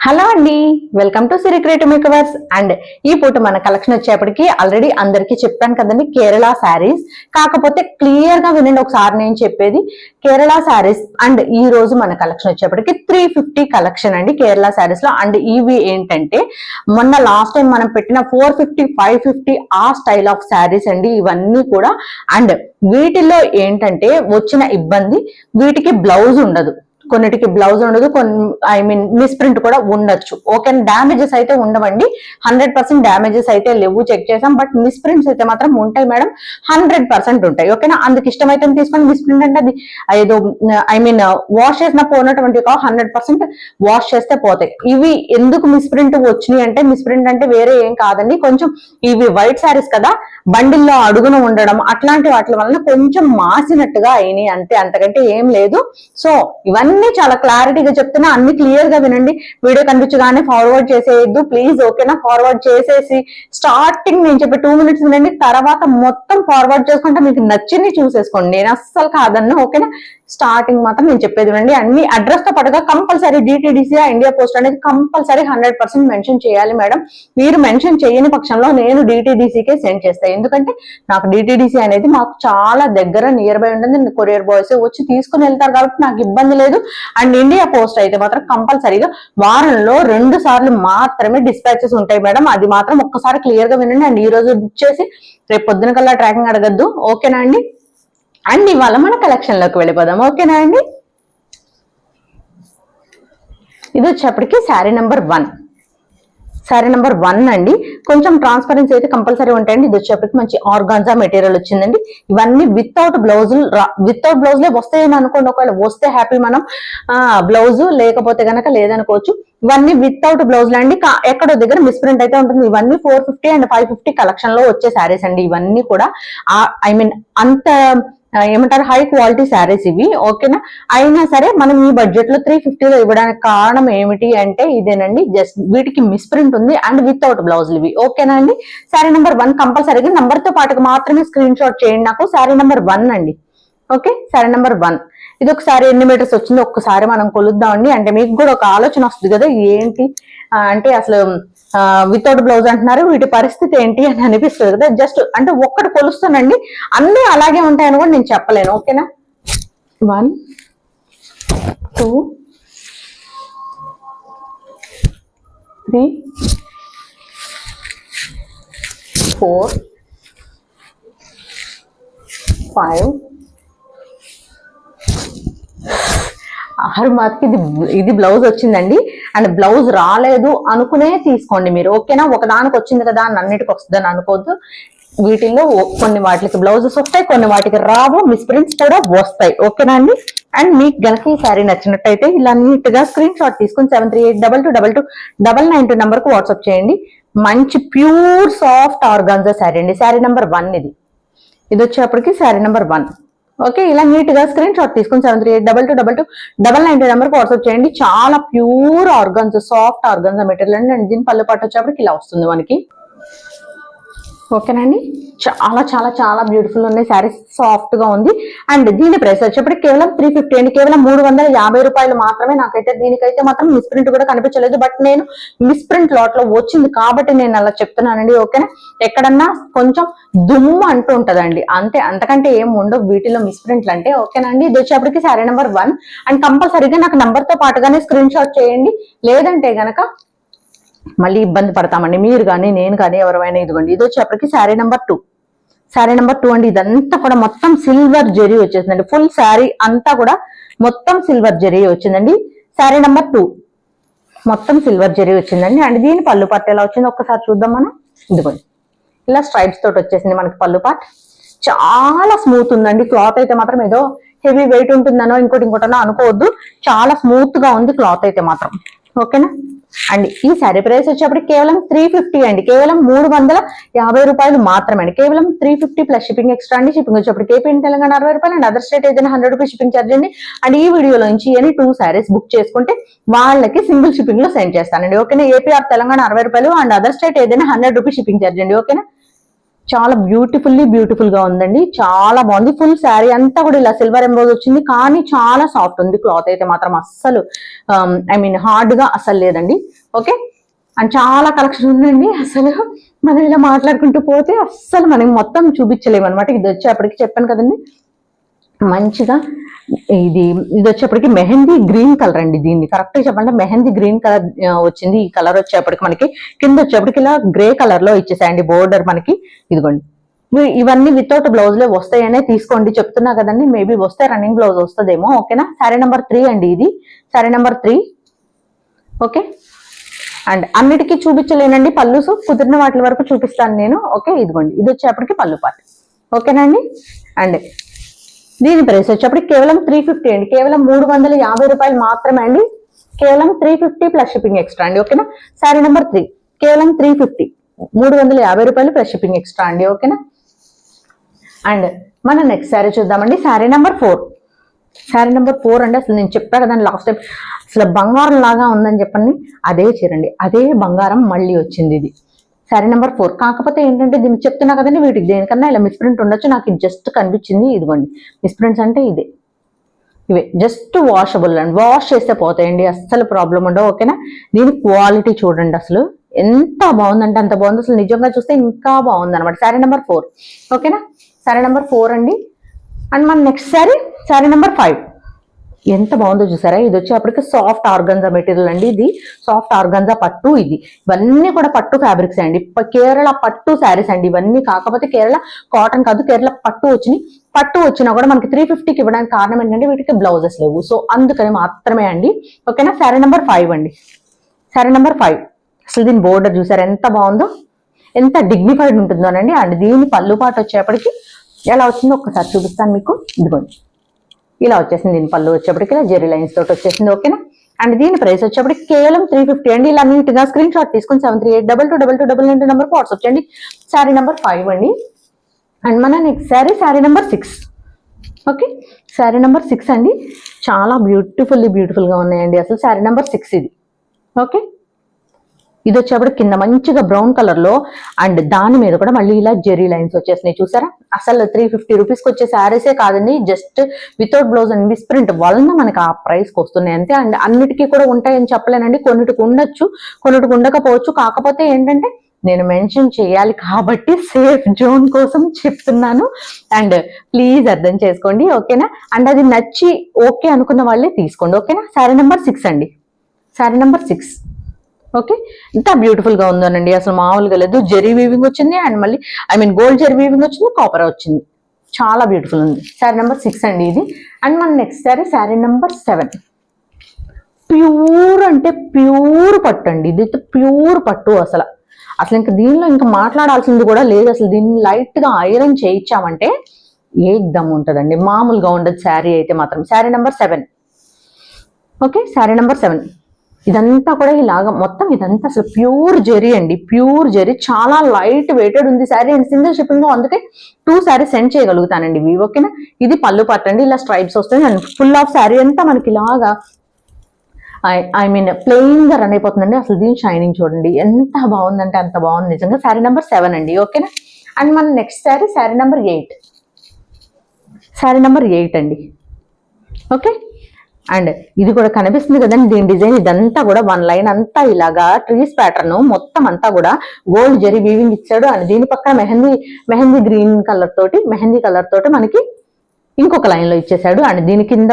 Hello అండి, welcome to Siri creative makeovers. And ఈ పూట మన కలెక్షన్ వచ్చేప్పటికి ఆల్రెడీ అందరికీ చెప్పాను కదండి, కేరళ శారీస్. కాకపోతే క్లియర్ గా వినండి ఒకసారి నేను చెప్పేది. కేరళ శారీస్ అండ్ ఈ రోజు మన కలెక్షన్ వచ్చేప్పటికి 350 కలెక్షన్ అండి కేరళ శారీస్ లో. అండ్ ఇవి ఏంటంటే మొన్న లాస్ట్ టైం మనం పెట్టిన 450 550 ఆ స్టైల్ ఆఫ్ శారీస్ అండి ఇవన్నీ కూడా. అండ్ వీటిల్లో ఏంటంటే వచ్చిన ఇబ్బంది, వీటికి బ్లౌజ్ ఉండదు, కొన్నిటికి బ్లౌజ్ ఉండదు, కొన్ని మిస్ప్రింట్ కూడా ఉండొచ్చు. ఓకే, డ్యామేజెస్ అయితే ఉండవండి, 100% డ్యామేజెస్ అయితే లేవు, చెక్ చేసాం. బట్ మిస్ప్రింట్స్ అయితే మాత్రం ఉంటాయి మేడం, 100% ఉంటాయి. ఓకేనా, అందుకు ఇష్టమైతే తీసుకొని, మిస్ప్రింట్ అంటే అది ఏదో వాష్ చేసిన పోనటువంటి 100% వాష్ చేస్తే పోతాయి. ఇవి ఎందుకు మిస్ప్రింట్ వచ్చినాయి అంటే, మిస్ప్రింట్ అంటే వేరే ఏం కాదండి, కొంచెం ఇవి వైట్ శారీస్ కదా, బండిల్లో అడుగున ఉండడం అట్లాంటి వాటి వలన కొంచెం మాసినట్టుగా అయినాయి అంతే, అంతకంటే ఏం లేదు. సో ఇవన్నీ చాలా క్లారిటీగా చెప్తున్నా, అన్ని క్లియర్ గా వినండి. వీడియో కనిపించగానే ఫార్వర్డ్ చేసేయద్దు ప్లీజ్, ఓకేనా. ఫార్వర్డ్ చేసేసి స్టార్టింగ్ నేను చెప్పే 2 minutes వినండి, తర్వాత మొత్తం ఫార్వర్డ్ చేసుకుంటే మీకు నచ్చింది చూసేసుకోండి, నేను అస్సలు కాదన్నా. ఓకేనా, స్టార్టింగ్ మాత్రం నేను చెప్పేది వినండి. అన్ని అడ్రస్ తో పాటుగా కంపల్సరీ డిటిడిసి ఇండియా పోస్ట్ అనేది కంపల్సరీ 100% మెన్షన్ చేయాలి మేడం. మీరు మెన్షన్ చేయని పక్షంలో నేను డిటిడిసికే సెండ్ చేస్తాను, ఎందుకంటే నాకు డిటిడిసి అనేది మాకు చాలా దగ్గర, నియర్ బై ఉంటుంది. కొరియర్ బాయ్స్ వచ్చి తీసుకుని వెళ్తారు కాబట్టి నాకు ఇబ్బంది లేదు. అండ్ ఇండియా పోస్ట్ అయితే మాత్రం కంపల్సరీగా వారంలో 2 సార్లు మాత్రమే డిస్పాచెస్ ఉంటాయి మేడం, అది మాత్రం ఒక్కసారి క్లియర్ గా వినండి. అండ్ ఈ రోజు బుక్ చేసి రేపు పొద్దున కల్లా ట్రాకింగ్ అడగద్దు, ఓకేనా అండి. అండ్ ఇవాళ మన కలెక్షన్ లోకి వెళ్ళిపోదాం, ఓకేనా అండి. ఇది వచ్చేప్పటికి శారీ నెంబర్ 1, శారీ నెంబర్ 1 అండి. కొంచెం ట్రాన్స్పరెన్సీ అయితే కంపల్సరీ ఉంటాయండి. ఇది వచ్చేప్పటికి మంచి ఆర్గాన్జా మెటీరియల్ వచ్చిందండి. ఇవన్నీ వితౌట్ బ్లౌజ్లే వస్తాయని అనుకోండి, ఒకవేళ వస్తే హ్యాపీ మనం, బ్లౌజ్ లేకపోతే గనక లేదనుకోవచ్చు. ఇవన్నీ వితౌట్ బ్లౌజ్ అండి, ఎక్కడో దగ్గర మిస్ప్రింట్ అయితే ఉంటుంది. ఇవన్నీ 450 అండ్ 550 కలెక్షన్ లో వచ్చే శారీస్ అండి ఇవన్నీ కూడా. అంత ఏమంటారు, హై క్వాలిటీ శారీస్ ఇవి, ఓకేనా. అయినా సరే మనం ఈ బడ్జెట్ లో 350లో ఇవ్వడానికి కారణం ఏమిటి అంటే ఇదేనండి, జస్ట్ వీటికి మిస్ప్రింట్ ఉంది అండ్ వితౌట్ బ్లౌజ్ ఇవి, ఓకేనా అండి. శారీ నెంబర్ 1 కంపల్సరీగా నంబర్ తో పాటుగా మాత్రమే స్క్రీన్ షాట్ చేయండి నాకు. శారీ నెంబర్ 1 అండి, ఓకే. శారీ నెంబర్ 1 ఇది ఒకసారి ఎన్ని మీటర్స్ వచ్చిందో ఒక్కసారి మనం కొలుద్దామండి, అంటే మీకు కూడా ఒక ఆలోచన వస్తుంది కదా, ఏంటి అంటే అసలు వితౌట్ బ్లౌజ్ అంటున్నారు, వీటి పరిస్థితి ఏంటి అని అనిపిస్తుంది కదా. జస్ట్ అంటే ఒక్కటి కొలుస్తానండి, అన్ని అలాగే ఉంటాయని కూడా నేను చెప్పలేను, ఓకేనా. 1 2 3 4 5 6 మార్క్కి ఇది బ్లౌజ్ వచ్చిందండి. అండ్ బ్లౌజ్ రాలేదు అనుకునే తీసుకోండి మీరు, ఓకేనా. ఒకదానికి వచ్చింది కదా అని అన్నిటికి వస్తుందని అనుకోవద్దు. వీటిల్లో కొన్ని వాటికి బ్లౌజెస్ వస్తాయి, కొన్ని వాటికి రావు, మిస్ప్రింట్స్ కూడా వస్తాయి, ఓకేనా అండి. అండ్ మీకు గనక ఈ శారీ నచ్చినట్టయితే ఇలా నీట్ గా స్క్రీన్ షాట్ తీసుకుని 7382229992 నెంబర్ కు వాట్సాప్ చేయండి. మంచి ప్యూర్ సాఫ్ట్ ఆర్గాన్జా శారీ అండి, శారీ నెంబర్ 1 ఇది వచ్చేప్పటికి శారీ నెంబర్ 1, ఓకే. ఇలా నీట్ గా స్క్రీన్ షాట్ తీసుకుని 7382229992 నెంబర్ కు వాట్సాప్ చేయండి. చాలా pure organza, soft organza material అండి. అండ్ దీని పళ్ళు పాటు వచ్చేప్పటికి ఇలా వస్తుంది మనకి, ఓకేనండి. చాలా చాలా చాలా బ్యూటిఫుల్ ఉన్నాయి శారీ, సాఫ్ట్ గా ఉంది. అండ్ దీని ప్రైస్ వచ్చేప్పటికి కేవలం 350 అండి, కేవలం 350 రూపాయలు మాత్రమే. నాకైతే దీనికైతే మాత్రం మిస్ప్రింట్ కూడా కనిపించలేదు, బట్ నేను మిస్ప్రింట్ లాట్ లో వచ్చింది కాబట్టి నేను అలా చెప్తున్నానండి, ఓకేనా. ఎక్కడన్నా కొంచెం దుమ్ము అంటూ ఉంటదండి అంతే, అంతకంటే ఏం ఉండవు వీటిలో మిస్ప్రింట్లు అంటే, ఓకేనండి. ఇది వచ్చేప్పటికి శారీ నెంబర్ 1 అండ్ కంపల్సరీగా నాకు నంబర్ తో పాటుగానే స్క్రీన్ షాట్ చేయండి, లేదంటే గనక మళ్ళీ ఇబ్బంది పడతామండి మీరు కానీ నేను కానీ ఎవరైనా. ఇదిగోండి, ఇది వచ్చేప్పటికి శారీ నెంబర్ 2, శారీ నెంబర్ 2 అండి. ఇదంతా కూడా మొత్తం సిల్వర్ జెరీ వచ్చేసిందండి, ఫుల్ శారీ అంతా కూడా మొత్తం సిల్వర్ జెరీ వచ్చిందండి. శారీ నెంబర్ 2 మొత్తం సిల్వర్ జెరీ వచ్చిందండి. అండ్ దీని పళ్ళు పార్ట్ ఎలా వచ్చిందో ఒక్కసారి చూద్దాం మనం. ఇదిగోండి, ఇలా స్ట్రైప్స్ తోటి వచ్చేసింది మనకి పళ్ళు పార్ట్. చాలా స్మూత్ ఉందండి క్లాత్ అయితే మాత్రం, ఏదో హెవీ వెయిట్ ఉంటుందనో ఇంకోటనో అనుకోవద్దు, చాలా స్మూత్ గా ఉంది క్లాత్ అయితే మాత్రం, ఓకేనా. అండ్ ఈ శారీ ప్రైస్ వచ్చేప్పటికి కేవలం 350 అండి, కేవలం 350 రూపాయలు మాత్రమే అండి, కేవలం 350 ప్లస్ షిప్పింగ్ ఎక్స్ట్రా అండి. షిప్పింగ్ వచ్చేప్పటికి ఏపీ తెలంగాణ 60 రూపాయలు అండ్ అదర్ స్టేట్ ఏదైనా 100 రూపీస్ షిప్పింగ్ ఛార్జ్ అండి. అండ్ ఈ వీడియోలో నుంచి ఎనీ 2 శారీస్ బుక్ చేసుకుంటే వాళ్ళకి సింగిల్ షిప్పింగ్ లో సెండ్ చేస్తానండి, ఓకేనా. ఏపీ ఆర్ తెలంగాణ 60 రూపాయలు అండ్ అదర్ స్టేట్ ఏదైనా 100 రూపీస్ షిప్పింగ్ ఛార్జ్ అండి, ఓకేనా. చాలా బ్యూటిఫుల్ గా ఉందండి, చాలా బాగుంది. ఫుల్ శారీ అంతా కూడా ఇలా సిల్వర్ ఎంబోజ్ వచ్చింది, కానీ చాలా సాఫ్ట్ ఉంది. క్లాత్ అయితే మాత్రం అస్సలు హార్డ్ గా అస్సలు లేదండి. ఓకే, అండ్ చాలా కలెక్షన్ ఉందండి. అసలు మనం ఇలా మాట్లాడుకుంటూ పోతే అస్సలు మనం మొత్తం చూపించలేము అనమాట. ఇది వచ్చేప్పటికి చెప్పాను కదండి, మంచిగా ఇది వచ్చేప్పటికి మెహందీ గ్రీన్ కలర్ అండి. దీన్ని కరెక్ట్ గా చెప్పాలంటే మెహందీ గ్రీన్ కలర్ వచ్చింది. ఈ కలర్ వచ్చేప్పటికి మనకి కింద వచ్చేప్పటికి ఇలా గ్రే కలర్ లో ఇచ్చేసాయండి బోర్డర్ మనకి. ఇదిగోండి, ఇవన్నీ వితౌట్ బ్లౌజ్ లో వస్తాయనే తీసుకోండి, చెప్తున్నా కదండి. మేబీ వస్తే రన్నింగ్ బ్లౌజ్ వస్తుందేమో. ఓకేనా, శారీ నెంబర్ 3 అండి, ఇది శారీ నెంబర్ 3. ఓకే, అండ్ అన్నిటికీ చూపించలేనండి పళ్ళుసు, కుదిరిన వాటి వరకు చూపిస్తాను నేను. ఓకే, ఇదిగోండి, ఇది వచ్చేప్పటికి పళ్ళు పార్ట్. ఓకేనండి, అండ్ దీని ప్రైస్ వచ్చేప్పటికి కేవలం 350 అండి, కేవలం 350 రూపాయలు మాత్రమే అండి, కేవలం 350 ప్లస్ షిప్పింగ్ ఎక్స్ట్రా అండి. ఓకేనా, శారీ నెంబర్ 3 కేవలం 350, 350 రూపాయలు ప్లస్ షిప్పింగ్ ఎక్స్ట్రా అండి. ఓకేనా, అండ్ మన నెక్స్ట్ శారీ చూద్దామండి, శారీ నెంబర్ 4. శారీ నెంబర్ 4 అంటే అసలు నేను చెప్పా కదండి లాస్ట్ టైం, అసలు బంగారం లాగా ఉందని చెప్పండి. అదే చీరండి, అదే బంగారం మళ్ళీ వచ్చింది. ఇది శారీ నెంబర్ 4. కాకపోతే ఏంటంటే దీనికి చెప్తున్నా కదండి, వీటికి దేనికన్నా ఇలా మిస్ప్రింట్ ఉండొచ్చు. నాకు ఇది జస్ట్ కనిపించింది. ఇదిగోండి, మిస్ప్రింట్స్ అంటే ఇదే, ఇవే జస్ట్ వాషబుల్ అండి, వాష్ చేస్తే పోతాయండి, అస్సలు ప్రాబ్లం ఉండవు. ఓకేనా, దీని క్వాలిటీ చూడండి, అసలు ఎంత బాగుందంటే అంత బాగుంది. అసలు నిజంగా చూస్తే ఇంకా బాగుంది అనమాట. శారీ నెంబర్ 4. ఓకేనా, శారీ నెంబర్ 4 అండి. అండ్ మన నెక్స్ట్ శారీ నెంబర్ 5. ఎంత బాగుందో చూసారా. ఇది వచ్చేప్పటికి సాఫ్ట్ ఆర్గంజా మెటీరియల్ అండి, ఇది సాఫ్ట్ ఆర్గంజా పట్టు. ఇవన్నీ కూడా పట్టు ఫ్యాబ్రిక్స్ అండి, కేరళ పట్టు శారీస్ అండి ఇవన్నీ. కాకపోతే కేరళ కాటన్ కాదు, కేరళ పట్టు వచ్చినాయి. పట్టు వచ్చినా కూడా మనకి 350కి ఇవ్వడానికి కారణం ఏంటంటే వీటికి బ్లౌజెస్ లేవు, సో అందుకని మాత్రమే అండి. ఓకేనా, శారీ నెంబర్ 5 అండి, శారీ నెంబర్ 5. అసలు దీని బోర్డర్ చూసారా ఎంత బాగుందో, ఎంత డిగ్నిఫైడ్ ఉంటుందోనండి. అండ్ దీని పళ్ళు పాటు వచ్చేప్పటికి ఎలా వచ్చిందో ఒక్కసారి చూపిస్తాను మీకు. ఇదిగోండి, ఇలా వచ్చేసింది. దీని పళ్ళు వచ్చేప్పటికి ఇలా జెరీ లైన్స్ తోటి వచ్చేసింది. ఓకేనా, అండ్ దీని ప్రైస్ వచ్చేప్పటికి కేవలం 350 అండి. ఇలా నీట్ గా స్క్రీన్ షాట్ తీసుకుని 7382222299 నెంబర్ వాట్సాప్ చేయండి. శారీ నెంబర్ 5 అండి. అండ్ మన next sari number 6. Okay, sari number 6 అండి, చాలా బ్యూటిఫుల్ గా ఉన్నాయండి అసలు. శారీ నెంబర్ 6 ఇది. ఓకే, ఇది వచ్చేప్పటికి కింద మంచిగా బ్రౌన్ కలర్ లో, అండ్ దాని మీద కూడా మళ్ళీ ఇలా జెరీ లైన్స్ వచ్చేసినాయి చూసారా. అసలు 350 రూపీస్కి వచ్చే శారీసే కాదండి, just without blouse and misprint వలన మనకి ఆ ప్రైస్కి వస్తున్నాయి అంతే. అండ్ అన్నిటికీ కూడా ఉంటాయని చెప్పలేనండి, కొన్నిటికి ఉండొచ్చు, కొన్నిటికి ఉండకపోవచ్చు. కాకపోతే ఏంటంటే నేను మెన్షన్ చేయాలి కాబట్టి సేఫ్ జోన్ కోసం చెప్తున్నాను, అండ్ ప్లీజ్ అర్థం చేసుకోండి. ఓకేనా, అండ్ అది నచ్చి ఓకే అనుకున్న వాళ్ళే తీసుకోండి. ఓకేనా, శారీ నెంబర్ 6 అండి, శారీ నెంబర్ 6. ఓకే, ఎంత బ్యూటిఫుల్ గా ఉందోనండి, అసలు మామూలుగా లేదు. జెరీ వీవింగ్ వచ్చింది, అండ్ మళ్ళీ గోల్డ్ జెరీ వీవింగ్ వచ్చింది, కాపర్ వచ్చింది, చాలా బ్యూటిఫుల్ ఉంది. శారీ నెంబర్ 6 అండి ఇది. అండ్ మన నెక్స్ట్ శారీ నెంబర్ 7. ప్యూర్ అంటే ప్యూర్ పట్టు అండి, ఇది ప్యూర్ పట్టు. అసలు ఇంకా దీనిలో ఇంకా మాట్లాడాల్సింది కూడా లేదు. అసలు దీన్ని లైట్ గా ఐరన్ చేయించామంటే ఏకదమ్ ఉంటుందండి, మామూలుగా ఉండదు శారీ అయితే మాత్రం. Sari number 7. Okay, sari number 7. ఇదంతా కూడా ఇలాగా మొత్తం ఇదంతా అసలు ప్యూర్ జెరీ అండి, ప్యూర్ జెరీ, చాలా లైట్ వెయిటెడ్ ఉంది శారీ. అండ్ సింగిల్ షిప్పింగ్ లో అందుకే 2 శారీ సెండ్ చేయగలుగుతానండి ఇవి. ఓకేనా, ఇది పళ్ళు పార్ట్ అండి, ఇలా స్ట్రైప్స్ వస్తాయి. అండ్ ఫుల్ ఆఫ్ శారీ అంతా మనకి ఇలాగా ప్లెయిన్ గా రన్ అయిపోతుందండి. అసలు దీని షైనింగ్ చూడండి ఎంత బాగుందంటే అంత బాగుంది నిజంగా. శారీ నెంబర్ 7 అండి. ఓకేనా, అండ్ మన next sari number 8. Sari number 8 అండి. ఓకే, అండ్ ఇది కూడా కనిపిస్తుంది కదండి దీని డిజైన్. ఇదంతా కూడా 1 లైన్ అంతా ఇలాగా ట్రీస్ ప్యాటర్న్ మొత్తం అంతా కూడా గోల్డ్ జెరీ వీవింగ్ ఇచ్చాడు. అండ్ దీని పక్కన మెహందీ గ్రీన్ కలర్ తోటి మనకి ఇంకొక లైన్ లో ఇచ్చేసాడు. అండ్ దీని కింద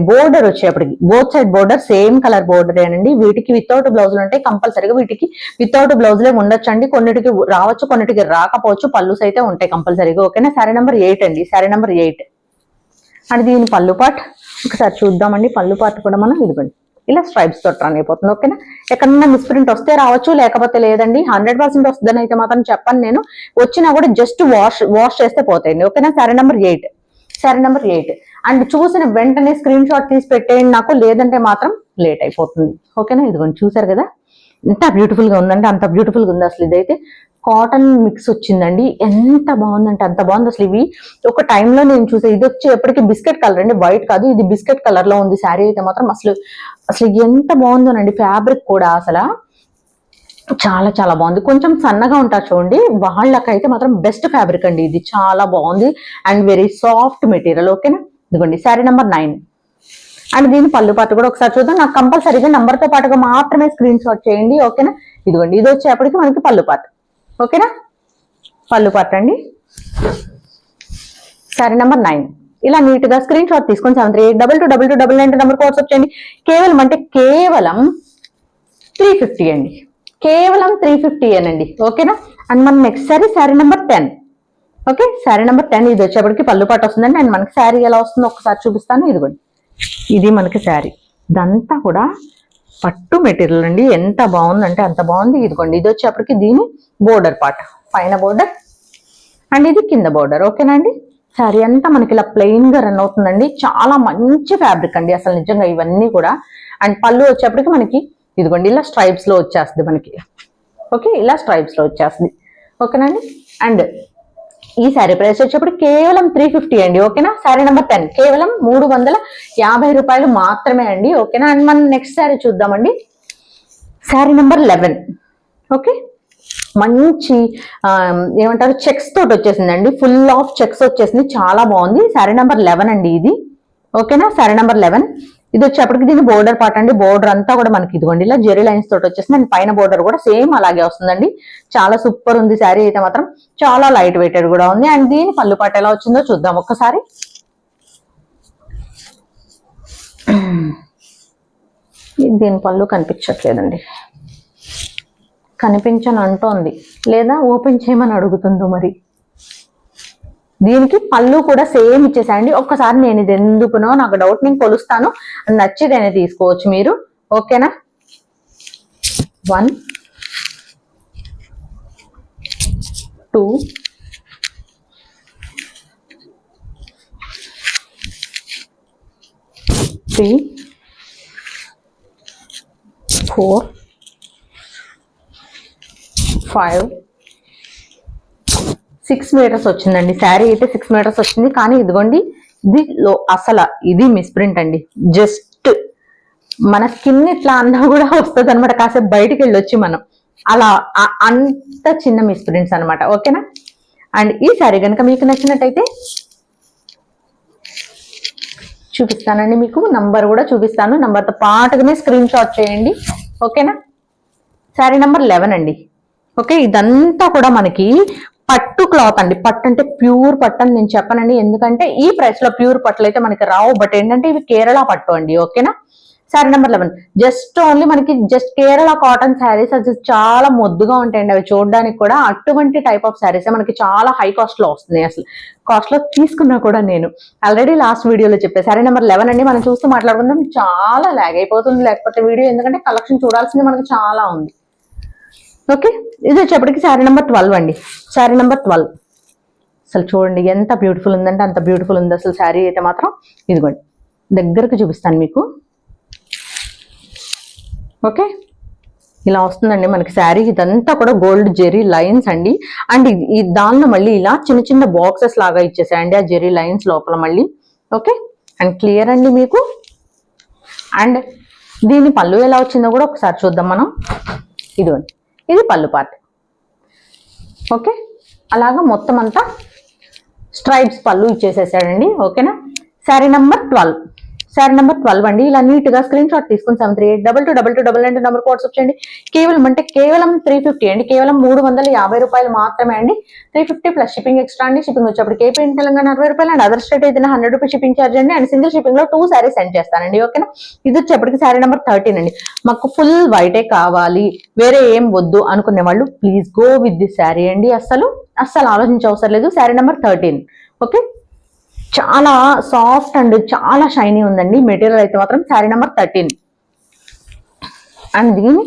బోర్డర్ వచ్చేప్పటికి both side border same colour border ఏనండి. వీటికి వితౌట్ బ్లౌజులు ఉంటాయి కంపల్సరీగా, వీటికి వితౌట్ బ్లౌజులే ఉండొచ్చు అండి. కొన్నిటికి రావచ్చు, కొన్నిటికి రాకపోవచ్చు, పళ్ళుస్ అయితే ఉంటాయి కంపల్సరీగా. ఓకేనా, శారీ నెంబర్ 8 అండి, శారీ నెంబర్ 8. అండ్ దీని పళ్ళు పార్ట్ ఒకసారి చూద్దామండి. పళ్ళు పార్ట్ కూడా మనం ఇదిగోండి ఇలా స్ట్రైప్స్ తోటి రన్ అయిపోతుంది. ఓకేనా, ఎక్కడన్నా మిస్ప్రింట్ వస్తే రావచ్చు, లేకపోతే లేదండి. 100% వస్తుందని అయితే మాత్రం చెప్పను నేను. వచ్చినా కూడా జస్ట్ వాష్ చేస్తే పోతాయండి. ఓకేనా, sari number 8, sari number 8. And చూసిన వెంటనే స్క్రీన్ షాట్ తీసి పెట్టేయండి నాకు, లేదంటే మాత్రం లేట్ అయిపోతుంది. ఓకేనా, ఇదిగోండి చూసారు కదా ఎంత బ్యూటిఫుల్ గా ఉందంటే అంత బ్యూటిఫుల్ గా ఉంది. అసలు ఇదైతే కాటన్ మిక్స్ వచ్చిందండి, ఎంత బాగుందంటే అంత బాగుంది. అసలు ఇవి ఒక టైంలో నేను చూసే, ఇది వచ్చి ఎప్పటికీ బిస్కెట్ కలర్ అండి, వైట్ కాదు, ఇది బిస్కెట్ కలర్ లో ఉంది శారీ అయితే మాత్రం. అసలు ఎంత బాగుందోనండి ఫ్యాబ్రిక్ కూడా. అసలు చాలా చాలా బాగుంది. కొంచెం సన్నగా ఉంటారు చూడండి, వాళ్ళకైతే మాత్రం బెస్ట్ ఫ్యాబ్రిక్ అండి ఇది. చాలా బాగుంది అండ్ వెరీ సాఫ్ట్ మెటీరియల్. ఓకేనా, ఇదిగోండి శారీ నెంబర్ 9. అండ్ దీని పళ్ళు పాటు కూడా ఒకసారి చూద్దాం. నాకు కంపల్సరీగా నంబర్ తో పాటుగా మాత్రమే స్క్రీన్ షాట్ చేయండి. ఓకేనా, ఇదిగోండి ఇది వచ్చేప్పటికి మనకి పళ్ళు పాటు. ఓకేనా, పళ్ళు పాటు అండి శారీ నెంబర్ 9. ఇలా నీట్ గా స్క్రీన్ షాట్ తీసుకొని 73822299 నెంబర్ వాట్సాప్ చేయండి. కేవలం అంటే కేవలం 350 అండి, కేవలం 350 అనండి. ఓకేనా, అండ్ మన next sari number 10. Okay, sari number 10 ఇది వచ్చేప్పటికి పళ్ళు పాటు వస్తుందండి. అండ్ మనకి శారీ ఎలా వస్తుందో ఒకసారి చూపిస్తాను. ఇదిగోండి, ఇది మనకి శారీ. ఇదంతా కూడా పట్టు మెటీరియల్ అండి. ఎంత బాగుందంటే అంత బాగుంది. ఇదిగోండి, ఇది వచ్చేప్పటికి దీని బోర్డర్ పార్ట్, పైన బోర్డర్ అండ్ ఇది కింద బోర్డర్. ఓకేనా అండి, శారీ అంతా మనకి ఇలా ప్లెయిన్ గా రన్ అవుతుందండి. చాలా మంచి ఫ్యాబ్రిక్ అండి అసలు నిజంగా ఇవన్నీ కూడా. అండ్ పళ్ళు వచ్చేప్పటికి మనకి ఇదిగోండి ఇలా స్ట్రైప్స్ లో వచ్చేస్తుంది మనకి. ఓకే, ఇలా స్ట్రైప్స్ లో వచ్చేస్తుంది. ఓకేనండి, అండ్ ఈ శారీ ప్రైస్ వచ్చేప్పుడు కేవలం 350 అండి. ఓకేనా, శారీ నెంబర్ 10 కేవలం 350 రూపాయలు మాత్రమే అండి. ఓకేనా, అండ్ మనం నెక్స్ట్ శారీ చూద్దామండి. శారీ నెంబర్ 11. ఓకే, మంచి ఏమంటారు చెక్స్ తోటి వచ్చేసిందండి, ఫుల్ ఆఫ్ చెక్స్ వచ్చేసింది, చాలా బాగుంది. శారీ నెంబర్ 11 అండి ఇది. ఓకేనా, శారీ నెంబర్ 11. ఇది వచ్చేప్పటికి దీని బోర్డర్ పార్ట్ అండి. బోర్డర్ అంతా కూడా మనకి ఇదిగోండి ఇలా జెరీ లైన్స్ తోటి వచ్చేసింది. అండ్ పైన బోర్డర్ కూడా సేమ్ అలాగే వస్తుందండి. చాలా సూపర్ ఉంది శారీ అయితే మాత్రం. చాలా లైట్ వెయిటెడ్ కూడా ఉంది. అండ్ దీని పళ్ళు పాట ఎలా వచ్చిందో చూద్దాం ఒక్కసారి. దీని పళ్ళు కనిపించట్లేదండి, కనిపించని అంటోంది, లేదా ఓపెన్ చేయమని అడుగుతుందో మరి. దీనికి పళ్ళు కూడా సేమ్ ఇచ్చేసాయండి. ఒక్కసారి నేను ఇది ఎందుకునో నాకు డౌట్, నేను కొలుస్తాను, నచ్చితేనే తీసుకోవచ్చు మీరు. ఓకేనా, 1 2 3 4 5 6 మీటర్స్ వచ్చిందండి. శారీ అయితే 6 మీటర్స్ వచ్చింది. కానీ ఇదిగోండి ఇది అసలు ఇది మిస్ప్రింట్ అండి. జస్ట్ మన స్కిన్ ఇట్లా అన్నా కూడా వస్తుంది అనమాట, కాసేపు బయటికి వెళ్ళొచ్చి మనం అలా అంత చిన్న మిస్ప్రింట్స్ అనమాట. ఓకేనా, అండ్ ఈ శారీ కనుక మీకు నచ్చినట్టయితే చూపిస్తానండి, మీకు నంబర్ కూడా చూపిస్తాను, నంబర్తో పాటుగానే స్క్రీన్ షాట్ చేయండి. ఓకేనా, శారీ నెంబర్ 11 అండి. ఓకే, ఇదంతా కూడా మనకి పట్టు క్లాత్ అండి. పట్టు అంటే ప్యూర్ పట్టు అని నేను చెప్పనండి, ఎందుకంటే ఈ ప్రైస్ లో ప్యూర్ పట్టులు అయితే మనకి రావు. బట్ ఏంటంటే ఇవి కేరళ పట్టు అండి. ఓకేనా, శారీ నెంబర్ 11 జస్ట్ ఓన్లీ మనకి జస్ట్ కేరళ కాటన్ శారీస్ అది చాలా మొద్దుగా ఉంటాయండి అవి చూడడానికి కూడా. అటువంటి టైప్ ఆఫ్ శారీస్ మనకి చాలా హై కాస్ట్ లో వస్తున్నాయి. అసలు కాస్ట్ లో తీసుకున్నా కూడా నేను ఆల్రెడీ లాస్ట్ వీడియోలో చెప్పాను. శారీ నెంబర్ 11 అండి. మనం చూస్తూ మాట్లాడుకుందాం, చాలా లాగ్ అయిపోతుంది లేకపోతే వీడియో, ఎందుకంటే కలెక్షన్ చూడాల్సింది మనకి చాలా ఉంది. ఓకే, ఇది వచ్చేప్పటికి శారీ నెంబర్ 12 అండి. శారీ నెంబర్ 12 అసలు చూడండి ఎంత బ్యూటిఫుల్ ఉందంటే అంత బ్యూటిఫుల్ ఉంది అసలు శారీ అయితే మాత్రం. ఇదిగోండి దగ్గరకు చూపిస్తాను మీకు. ఓకే, ఇలా వస్తుందండి మనకి శారీ. ఇదంతా కూడా గోల్డ్ జెరీ లైన్స్ అండి. అండ్ ఈ దానిలో మళ్ళీ ఇలా చిన్న చిన్న బాక్సెస్ లాగా ఇచ్చేసాయండి ఆ జెరీ లైన్స్ లోపల మళ్ళీ. ఓకే, అండ్ క్లియర్ అండి మీకు. అండ్ దీని పళ్ళు ఎలా వచ్చిందో కూడా ఒకసారి చూద్దాం మనం. ఇదిగోండి, ఇది పళ్ళు పార్ట్. ఓకే, అలాగా మొత్తం అంతా స్ట్రైప్స్ పళ్ళు ఇచ్చేసేసాడండి. ఓకేనా, శారీ నెంబర్ 12. శారీ నెంబర్ 12 అండి. ఇలా నీట్ గా స్క్రీన్ షాట్ తీసుకుని 73822299 నెంబర్ వాట్సాప్ చేయండి. కేవలం అంటే కేవలం 350 అండి, కేవలం 350 రూపాయలు మాత్రమే అండి. 350 ప్లస్ షిప్పింగ్ ఎక్స్ట్రా అండి. షిప్పింగ్ వచ్చేప్పటికి ఏపీ తెలంగాణ 60 రూపాయలు అండ్ అదర్ స్టేట్ అయితే 100 రూపీస్ షిప్పింగ్ ఛార్జ్ అండి. అండ్ సింగిల్ షిప్పింగ్ లో 2 శారీస్ సెండ్ చేస్తానండి. ఓకేనా, ఇది వచ్చేప్పటికి శారీ నెంబర్ 13 అండి. మాకు ఫుల్ వైటే కావాలి, వేరే ఏం వద్దు అనుకునే వాళ్ళు please go with this sari అండి. అస్సలు ఆలోచించే అవసరం లేదు. శారీ నెంబర్ 13. ఓకే, చాలా సాఫ్ట్ అండ్ చాలా షైనీ ఉందండి మెటీరియల్ అయితే మాత్రం. శారీ నెంబర్ 13 అండ్ దీని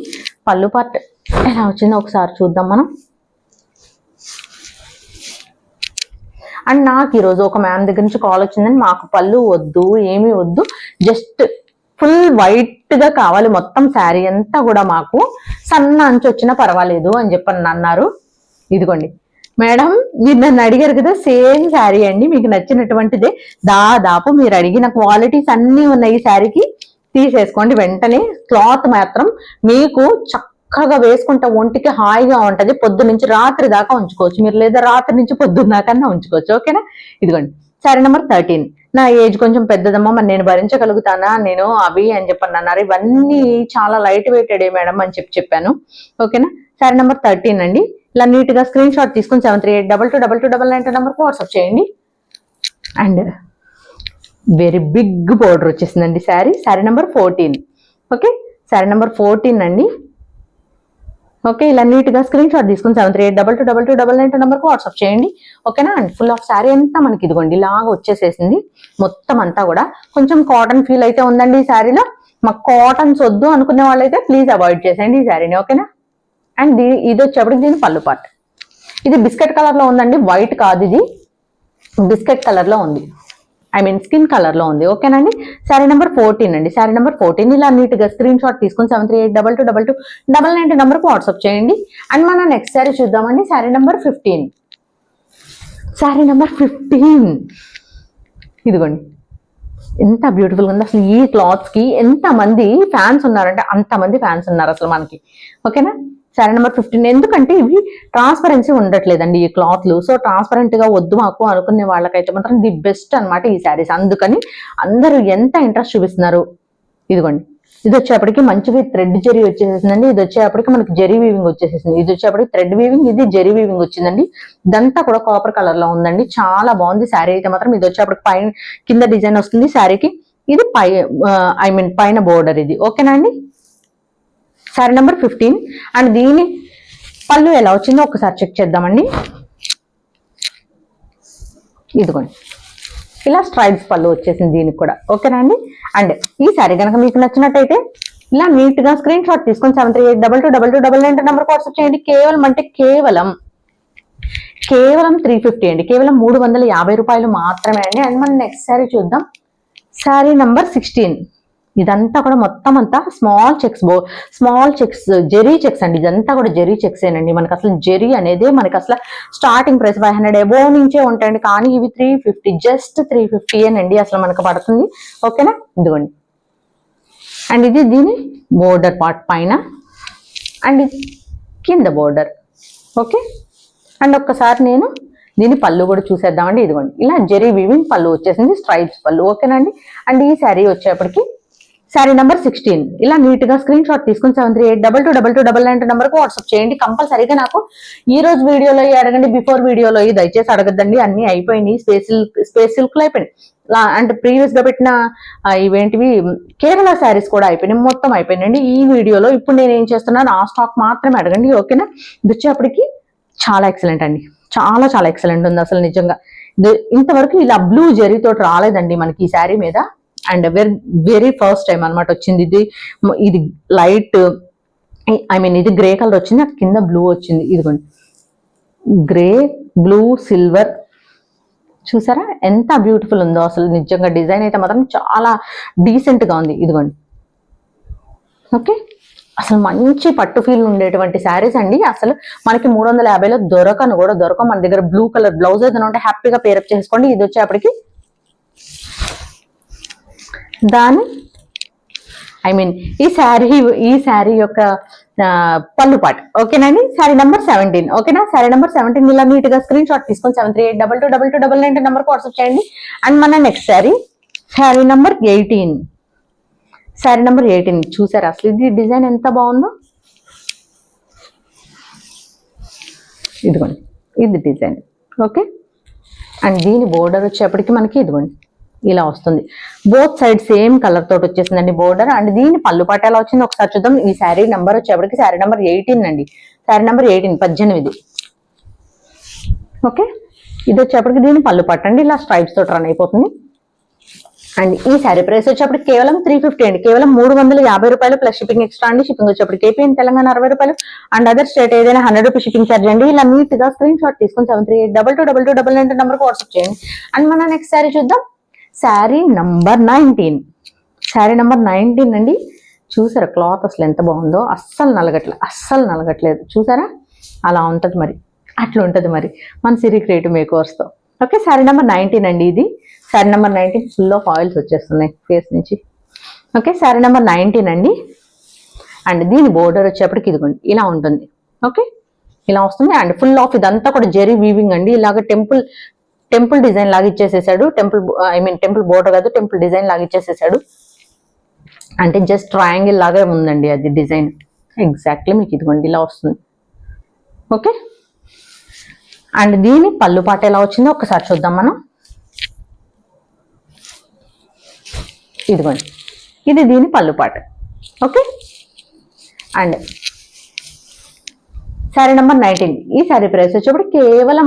పళ్ళు పార్ట్ ఎలా వచ్చిందో ఒకసారి చూద్దాం మనం. అండ్ నాకు ఈరోజు ఒక మ్యామ్ దగ్గర నుంచి కాల్ వచ్చిందని, మాకు పళ్ళు వద్దు ఏమీ వద్దు, జస్ట్ ఫుల్ వైట్ గా కావాలి మొత్తం శారీ అంతా కూడా, మాకు సన్న అంచు వచ్చినా పర్వాలేదు అని చెప్పని అన్నారు. ఇదిగోండి మేడం, మీరు నన్ను అడిగారు కదా, సేమ్ శారీ అండి, మీకు నచ్చినటువంటిదే దాదాపు మీరు అడిగిన క్వాలిటీస్ అన్ని ఉన్నాయి ఈ శారీకి. తీసేసుకోండి వెంటనే. క్లాత్ మాత్రం మీకు చక్కగా వేసుకుంటే ఒంటికి హాయిగా ఉంటది. పొద్దు నుంచి రాత్రి దాకా ఉంచుకోవచ్చు మీరు, లేదా రాత్రి నుంచి పొద్దున్న దాకా ఉంచుకోవచ్చు. ఓకేనా? ఇదిగోండి శారీ నెంబర్ 13. నా ఏజ్ కొంచెం పెద్దదమ్మా, మరి నేను భరించగలుగుతానా నేను అవి అని చెప్పని అన్నారు. ఇవన్నీ చాలా లైట్ వెయిటెడ్ మేడం అని చెప్పాను. ఓకేనా? శారీ నెంబర్ 13 అండి. ఇలా నీట్ గా స్క్రీన్ షాట్ తీసుకుని 73822299 నెంబర్కి వాట్సాప్ చేయండి. అండ్ వెరీ బిగ్ బోర్డర్ వచ్చేసిందండి sari number 14. Okay, sari number 14 అండి. ఓకే, ఇలా నీట్ గా స్క్రీన్ షాట్ తీసుకుని 73822299 నెంబర్కి వాట్సాప్ చేయండి. ఓకేనా? అండ్ ఫుల్ ఆఫ్ శారీ అంతా మనకి ఇదిగోండి ఇలాగ వచ్చేసేసింది మొత్తం అంతా కూడా. కొంచెం కాటన్ ఫీల్ అయితే ఉందండి ఈ శారీలో. మాకు కాటన్స్ వద్దు అనుకునే వాళ్ళైతే ప్లీజ్ అవాయిడ్ చేసేయండి ఈ శారీని. ఓకేనా? అండ్ ఇది వచ్చేప్పటికి దీని పళ్ళు పార్ట్. ఇది బిస్కెట్ కలర్ లో ఉందండి, వైట్ కాదు, ఇది బిస్కెట్ కలర్ లో ఉంది, స్కిన్ కలర్ లో ఉంది. ఓకేనండి? శారీ నెంబర్ 14 అండి. శారీ నెంబర్ 14 ఇలా నీట్ గా స్క్రీన్ షాట్ తీసుకుని 73822299 నెంబర్కి వాట్సాప్ చేయండి. అండ్ మన నెక్స్ట్ శారీ చూద్దామండి. శారీ నెంబర్ 15. శారీ నెంబర్ 15 ఇదిగోండి ఎంత బ్యూటిఫుల్ గా ఉంది అసలు. ఈ క్లాత్స్ కి ఎంత మంది ఫ్యాన్స్ ఉన్నారంటే అంతమంది ఫ్యాన్స్ ఉన్నారు అసలు మనకి. ఓకేనా? శారీ నెంబర్ 15. ఎందుకంటే ఇవి ట్రాన్స్పరెన్సీ ఉండట్లేదండి ఈ క్లాత్లు. సో ట్రాన్స్పరెంట్ గా వద్దు మాకు అనుకునే వాళ్ళకైతే మాత్రం ది బెస్ట్ అనమాట ఈ శారీస్. అందుకని అందరూ ఎంత ఇంట్రెస్ట్ చూపిస్తున్నారు. ఇదిగోండి ఇది వచ్చేప్పటికి మంచిగా థ్రెడ్ జెరీ వచ్చేసేసిందండి. ఇది వచ్చేప్పటికి మనకి జెరీ వీవింగ్ వచ్చేసేసింది. ఇది వచ్చేప్పటికి థ్రెడ్ వీవింగ్, ఇది జెరీ వీవింగ్ వచ్చిందండి. ఇదంతా కూడా కాపర్ కలర్ లో ఉందండి. చాలా బాగుంది శారీ అయితే మాత్రం. ఇది వచ్చేప్పటికి పైన కింద డిజైన్ వస్తుంది శారీకి. ఇది పైన బోర్డర్ ఇది. ఓకేనా అండి? శారీ నెంబర్ 15. అండ్ దీని పళ్ళు ఎలా వచ్చిందో ఒకసారి చెక్ చేద్దామండి. ఇదిగోండి ఇలా స్ట్రైప్స్ పళ్ళు వచ్చేసింది దీనికి కూడా. ఓకేనా అండి? అండ్ ఈ శారీ కనుక మీకు నచ్చినట్టయితే ఇలా నీట్ గా స్క్రీన్ షాట్ తీసుకొని 73822299 నెంబర్ వాట్సాప్ చేయండి. కేవలం 350 అండి, కేవలం 350 రూపాయలు మాత్రమే అండి. అండ్ మనం నెక్స్ట్ శారీ చూద్దాం. శారీ నెంబర్ 16. ఇదంతా కూడా మొత్తం అంతా స్మాల్ చెక్స్ జెరీ చెక్స్ అండి. ఇదంతా కూడా జెరీ చెక్స్ ఏనండి. మనకి అసలు జెరీ అనేది మనకి అసలు స్టార్టింగ్ ప్రైస్ 500 అబోవ్ నుంచే ఉంటాయండి. కానీ ఇవి 350, జస్ట్ 350 ఏనండి అసలు మనకు పడుతుంది. ఓకేనా? ఇదిగోండి అండ్ ఇది దీని బోర్డర్ పార్ట్ పైన, అండ్ ఇది కింద బోర్డర్. ఓకే, అండ్ ఒక్కసారి నేను దీని పళ్ళు కూడా చూసేద్దామండి. ఇదిగోండి ఇలా జెరీ వీవింగ్ పళ్ళు వచ్చేసింది, స్ట్రైప్స్ పళ్ళు. ఓకేనండి? అండ్ ఈ శారీ వచ్చేప్పటికి శారీ నెంబర్ 16. ఇలా నీట్ గా స్క్రీన్ షాట్ తీసుకుని 73822299 నెంబర్కి వాట్సాప్ చేయండి. కంపల్సరీగా నాకు ఈ రోజు వీడియోలో అడగండి, బిఫోర్ వీడియోలో దయచేసి అడగద్దండి. అన్ని అయిపోయినాయి, స్పేస్ సిల్క్ లో అయిపోయినాయి. అంటే ప్రీవియస్ గా పెట్టిన ఇవేంటివి కేరళ శారీస్ కూడా అయిపోయినాయి, మొత్తం అయిపోయినాయండి ఈ వీడియోలో. ఇప్పుడు నేను ఏం చేస్తున్నాను, ఆ స్టాక్ మాత్రమే అడగండి. ఓకేనా? ఇది వచ్చేప్పటికి చాలా ఎక్సలెంట్ అండి, చాలా ఎక్సలెంట్ ఉంది అసలు నిజంగా. ఇంతవరకు ఇలా బ్లూ జెరీ తోటి రాలేదండి మనకి ఈ శారీ మీద. అండ్ వెరీ ఫస్ట్ టైం అనమాట వచ్చింది ఇది లైట్ ఇది గ్రే కలర్ వచ్చింది, అక్కడ కింద బ్లూ వచ్చింది. ఇదిగోండి గ్రే, బ్లూ, సిల్వర్, చూసారా ఎంత బ్యూటిఫుల్ ఉందో అసలు నిజంగా. డిజైన్ అయితే మాత్రం చాలా డీసెంట్ గా ఉంది. ఇదిగోండి ఓకే, అసలు మంచి పట్టు ఫీల్ ఉండేటువంటి శారీస్ అండి. అసలు మనకి 350లో దొరకవు మన దగ్గర. బ్లూ కలర్ బ్లౌజ్ ఏదైనా ఉంటే హ్యాపీగా పేరప్ చేసుకోండి. ఇది వచ్చేప్పటికి దాని ఈ శారీ యొక్క పళ్ళు పాట్. ఓకేనండి? శారీ నెంబర్ 17. ఓకేనా? శారీ నెంబర్ 17 ఇలా నీట్ గా స్క్రీన్ షాట్ తీసుకొని 73822299 నెంబర్కి వాట్సాప్ చేయండి. అండ్ మన next sari number 18. Sari number 18 చూసారా అసలు ఇది డిజైన్ ఎంత బాగుందో. ఇదిగోండి ఇది డిజైన్. ఓకే, అండ్ దీని బోర్డర్ వచ్చేప్పటికి మనకి ఇదిగోండి ఇలా వస్తుంది. బోత్ సైడ్ సేమ్ కలర్ తోటి వచ్చేసిందండి బోర్డర్. అండ్ దీని పళ్ళు పాట ఎలా వచ్చింది ఒకసారి చూద్దాం. ఈ శారీ నెంబర్ వచ్చేప్పటికి శారీ నెంబర్ 18 అండి. శారీ నెంబర్ 18. ఓకే, ఇది వచ్చేప్పటికి దీని పళ్ళు పాట అండి, ఇలా స్ట్రైప్స్ తోటి రన్ అయిపోతుంది. అండ్ ఈ శారీ ప్రైస్ వచ్చేప్పటికి కేవలం 350 అండి, కేవలం 350 రూపాయలు ప్లస్ షిప్పింగ్ ఎక్స్ట్రా అండి. షిప్పింగ్ వచ్చేప్పటికి ఏపీ అండ్ తెలంగాణ 60 రూపాయలు, అండ్ అదర్ స్టేట్ ఏదైనా 100 రూపీస్ షిప్పింగ్ ఛార్జ్ అండి. ఇలా నీట్ గా స్క్రీన్ షాట్ తీసుకొని 73822299 నెంబర్కి వాట్సాప్ చేయండి. అండ్ మన నెక్స్ట్ శారీ చూద్దాం. శారీ నంబర్ 19. శారీ నెంబర్ 19 అండి. చూసారా క్లాత్ అసలు ఎంత బాగుందో. అస్సలు నలగట్లేదు చూసారా. అలా ఉంటుంది మరి, అట్లా ఉంటుంది మరి మన సిరి క్రియేటివ్ మేకర్స్తో. ఓకే, శారీ నెంబర్ 19 అండి. ఇది sari number 19. Full of oils వచ్చేస్తున్నాయి ఫేస్ నుంచి. ఓకే, శారీ నెంబర్ 19 అండి. అండ్ దీని బోర్డర్ వచ్చేప్పటికి ఇదిగోండి ఇలా ఉంటుంది. ఓకే, ఇలా వస్తుంది. అండ్ ఫుల్ ఆఫ్ ఇదంతా కూడా జెరీ వీవింగ్ అండి. ఇలాగ టెంపుల్ డిజైన్ లాగా ఇచ్చేసేసాడు. టెంపుల్ బోర్డర్ కాదు, టెంపుల్ డిజైన్ లాగా ఇచ్చేసేసాడు. అంటే జస్ట్ ట్రయాంగిల్ లాగా ఉందండి అది డిజైన్. ఎగ్జాక్ట్లీ మీకు ఇదిగోండి ఇలా వస్తుంది. ఓకే, అండ్ దీని పళ్ళు పాట ఎలా వచ్చిందో ఒకసారి చూద్దాం మనం. ఇదిగోండి, ఇది దీని పళ్ళు పాట. Okay, and sari number 19. ఈ శారీ ప్రైస్ వచ్చేప్పుడు కేవలం